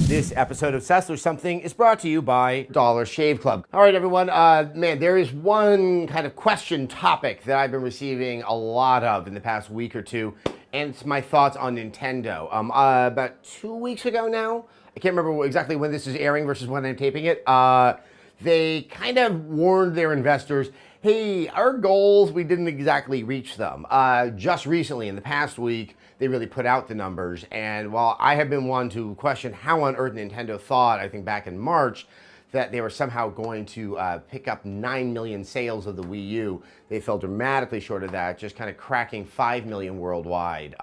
This episode of SESSLERS Something is brought to you by Dollar Shave Club. All right, everyone. Man, there is one kind of question topic that I've been receiving a lot of in the past week or two, and it's my thoughts on Nintendo. About 2 weeks ago now, I can't remember exactly when this is airing versus when I'm taping it, they kind of warned their investors, hey, our goals, we didn't exactly reach them. Just recently, in the past week, they really put out the numbers. And while I have been one to question how on earth Nintendo thought, I think back in March, that they were somehow going to pick up 9 million sales of the Wii U, they fell dramatically short of that, just kind of cracking 5 million worldwide.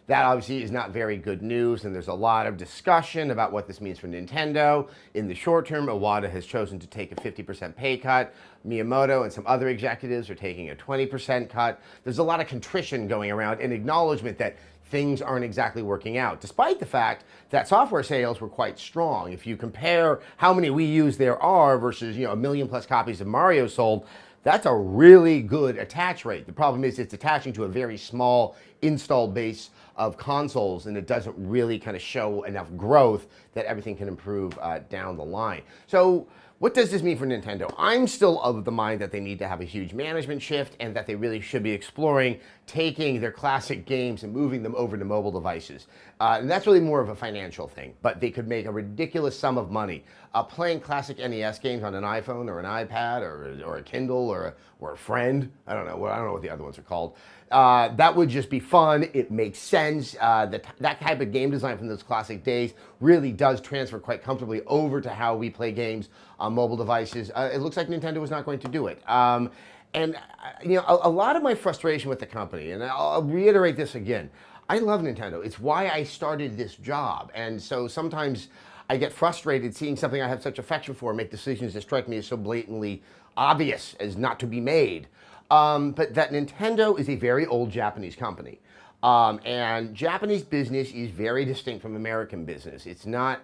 That obviously is not very good news, and there's a lot of discussion about what this means for Nintendo. In the short term, Iwata has chosen to take a 50% pay cut. Miyamoto and some other executives are taking a 20% cut. There's a lot of contrition going around and acknowledgement that things aren't exactly working out, despite the fact that software sales were quite strong. If you compare how many Wii U's there are versus, a million plus copies of Mario sold, that's a really good attach rate. The problem is it's attaching to a very small installed base of consoles, and it doesn't really kind of show enough growth that everything can improve down the line. So what does this mean for Nintendo? I'm still of the mind that they need to have a huge management shift and that they really should be exploring taking their classic games and moving them over to mobile devices. And that's really more of a financial thing, but they could make a ridiculous sum of money playing classic NES games on an iPhone or an iPad or a Kindle or a Friend. I don't know what the other ones are called. That would just be fun. It makes sense. That type of game design from those classic days really does transfer quite comfortably over to how we play games on mobile devices. It looks like Nintendo was not going to do it. And a lot of my frustration with the company, and I'll reiterate this again, I love Nintendo. It's why I started this job. And so sometimes I get frustrated seeing something I have such affection for make decisions that strike me as so blatantly obvious as not to be made. But that Nintendo is a very old Japanese company. And Japanese business is very distinct from American business. It's not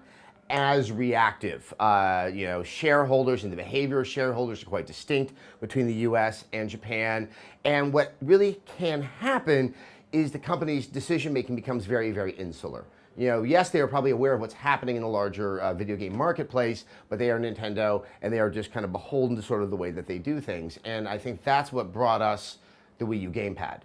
as reactive. Shareholders and the behavior of shareholders are quite distinct between the US and Japan. And what really can happen is the company's decision-making becomes very, very insular. Yes, they are probably aware of what's happening in the larger video game marketplace, but they are Nintendo, and they are just kind of beholden to sort of the way that they do things. And I think that's what brought us the Wii U gamepad.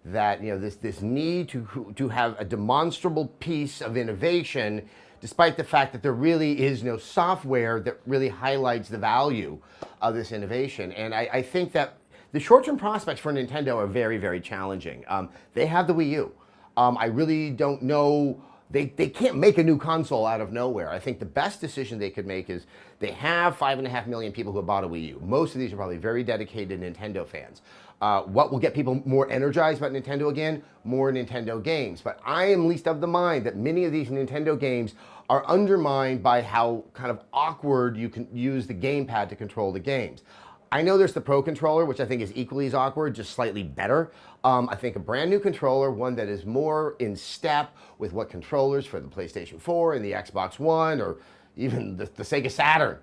That, this need to have a demonstrable piece of innovation, despite the fact that there really is no software that really highlights the value of this innovation. And I think that the short-term prospects for Nintendo are very, very challenging. They have the Wii U. I really don't know. They can't make a new console out of nowhere. I think the best decision they could make is they have 5.5 million people who have bought a Wii U. Most of these are probably very dedicated Nintendo fans. What will get people more energized about Nintendo again? More Nintendo games. But I am least of the mind that many of these Nintendo games are undermined by how kind of awkward you can use the gamepad to control the games. I know there's the Pro Controller, which I think is equally as awkward, just slightly better. I think a brand new controller, one that is more in step with what controllers for the PlayStation 4 and the Xbox One, or even the Sega Saturn,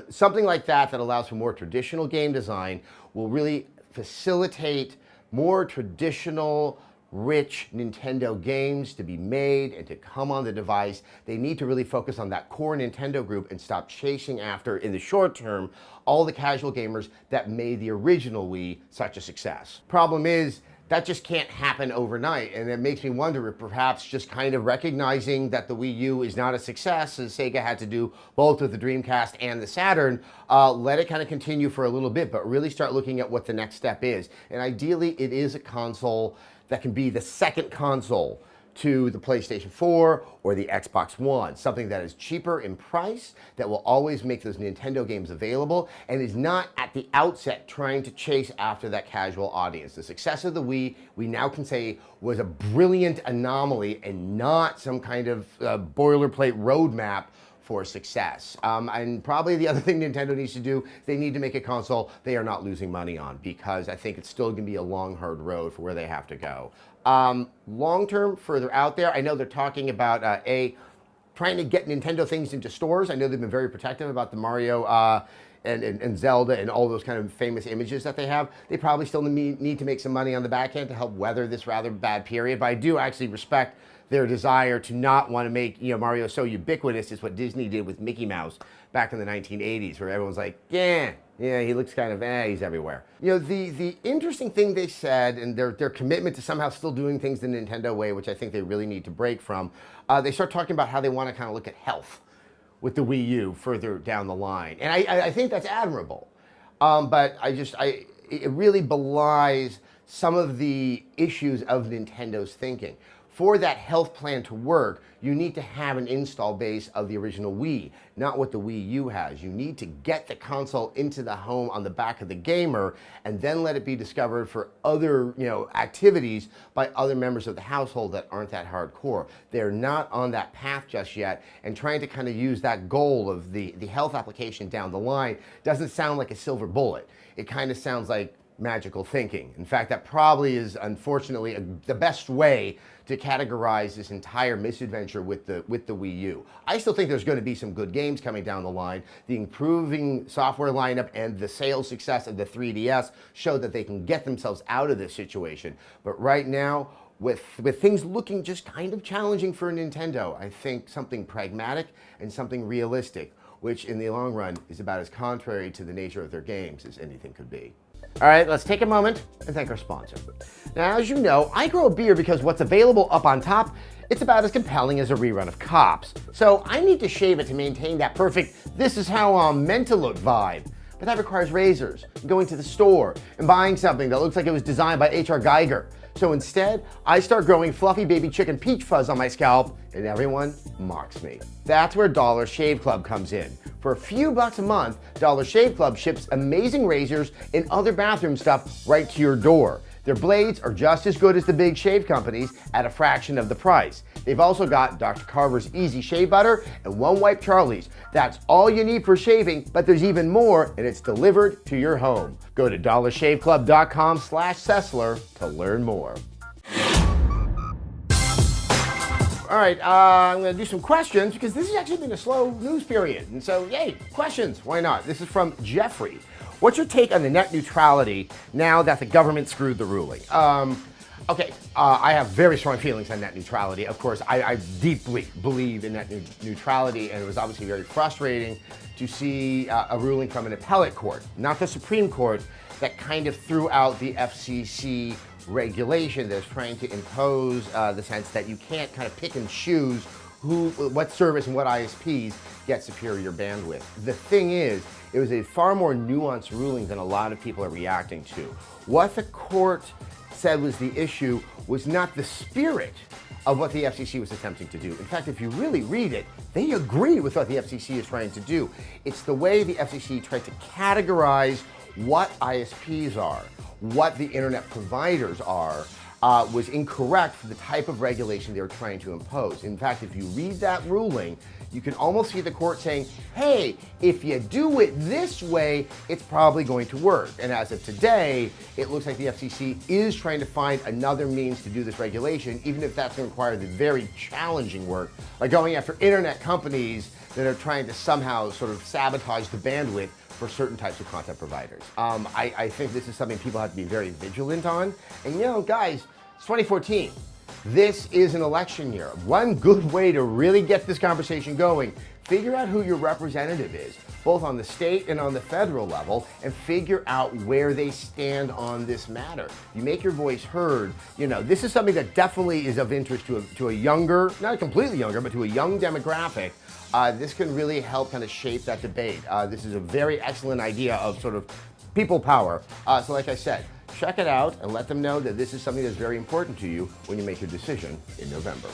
something like that allows for more traditional game design will really facilitate more traditional, rich Nintendo games to be made and to come on the device. They need to really focus on that core Nintendo group and stop chasing after, in the short term, all the casual gamers that made the original Wii such a success. Problem is, that just can't happen overnight, and it makes me wonder if perhaps just kind of recognizing that the Wii U is not a success, as Sega had to do both with the Dreamcast and the Saturn, let it kind of continue for a little bit, but really start looking at what the next step is. And ideally, it is a console that can be the second console to the PlayStation 4 or the Xbox One, something that is cheaper in price, that will always make those Nintendo games available, and is not at the outset trying to chase after that casual audience. The success of the Wii, we now can say, was a brilliant anomaly and not some kind of boilerplate roadmap for success. And probably the other thing Nintendo needs to do, they need to make a console they are not losing money on, because I think it's still going to be a long, hard road for where they have to go. Long term, further out there, I know they're talking about trying to get Nintendo things into stores. I know they've been very protective about the Mario and Zelda and all those kind of famous images that they have. They probably still need to make some money on the back end to help weather this rather bad period, but I do actually respect their desire to not want to make, you know, Mario so ubiquitous is what Disney did with Mickey Mouse back in the 1980s, where everyone's like, yeah, he looks kind of, he's everywhere. You know, the interesting thing they said, and their commitment to somehow still doing things the Nintendo way, which I think they really need to break from, they start talking about how they want to kind of look at health with the Wii U further down the line. And I think that's admirable. But it really belies some of the issues of Nintendo's thinking. For that health plan to work, you need to have an install base of the original Wii, not what the Wii U has. You need to get the console into the home on the back of the gamer and then let it be discovered for other, you know, activities by other members of the household that aren't that hardcore. They're not on that path just yet, and trying to kind of use that goal of the health application down the line doesn't sound like a silver bullet. It kind of sounds like magical thinking. In fact, that probably is, unfortunately, the best way to categorize this entire misadventure with the Wii U. I still think there's going to be some good games coming down the line. The improving software lineup and the sales success of the 3DS show that they can get themselves out of this situation. But right now, with things looking just kind of challenging for Nintendo, I think something pragmatic and something realistic, which in the long run is about as contrary to the nature of their games as anything could be. All right, let's take a moment and thank our sponsor. Now, as you know, I grow a beard because what's available up on top, it's about as compelling as a rerun of Cops. So I need to shave it to maintain that perfect, this is how I'm meant to look vibe. But that requires razors, and going to the store, and buying something that looks like it was designed by H.R. Geiger. So instead, I start growing fluffy baby chicken peach fuzz on my scalp, and everyone mocks me. That's where Dollar Shave Club comes in. For a few bucks a month, Dollar Shave Club ships amazing razors and other bathroom stuff right to your door. Their blades are just as good as the big shave companies at a fraction of the price. They've also got Dr. Carver's Easy Shave Butter and One Wipe Charlie's. That's all you need for shaving, but there's even more, and it's delivered to your home. Go to dollarshaveclub.com/Sessler to learn more. All right, I'm going to do some questions because this has actually been a slow news period. And so, yay, questions, why not? This is from Jeffrey. What's your take on the net neutrality now that the government screwed the ruling? I have very strong feelings on net neutrality. Of course, I deeply believe in net neutrality, and it was obviously very frustrating to see a ruling from an appellate court, not the Supreme Court, that kind of threw out the FCC regulation that's trying to impose the sense that you can't kind of pick and choose what service and what ISPs get superior bandwidth. The thing is, it was a far more nuanced ruling than a lot of people are reacting to. What the court said was the issue was not the spirit of what the FCC was attempting to do. In fact, if you really read it, they agree with what the FCC is trying to do. It's the way the FCC tried to categorize what ISPs are, what the internet providers are, was incorrect for the type of regulation they were trying to impose. In fact, if you read that ruling, you can almost see the court saying, hey, if you do it this way, it's probably going to work. And as of today, it looks like the FCC is trying to find another means to do this regulation, even if that's going to require the very challenging work, like going after internet companies that are trying to somehow sort of sabotage the bandwidth for certain types of content providers. I think this is something people have to be very vigilant on. And you know, guys, it's 2014. This is an election year. One good way to really get this conversation going, figure out who your representative is, both on the state and on the federal level, and figure out where they stand on this matter. You make your voice heard. You know, this is something that definitely is of interest to a younger, not completely younger, but to a young demographic. This can really help kind of shape that debate. This is a very excellent idea of sort of people power. So like I said, check it out and let them know that this is something that's very important to you when you make your decision in November.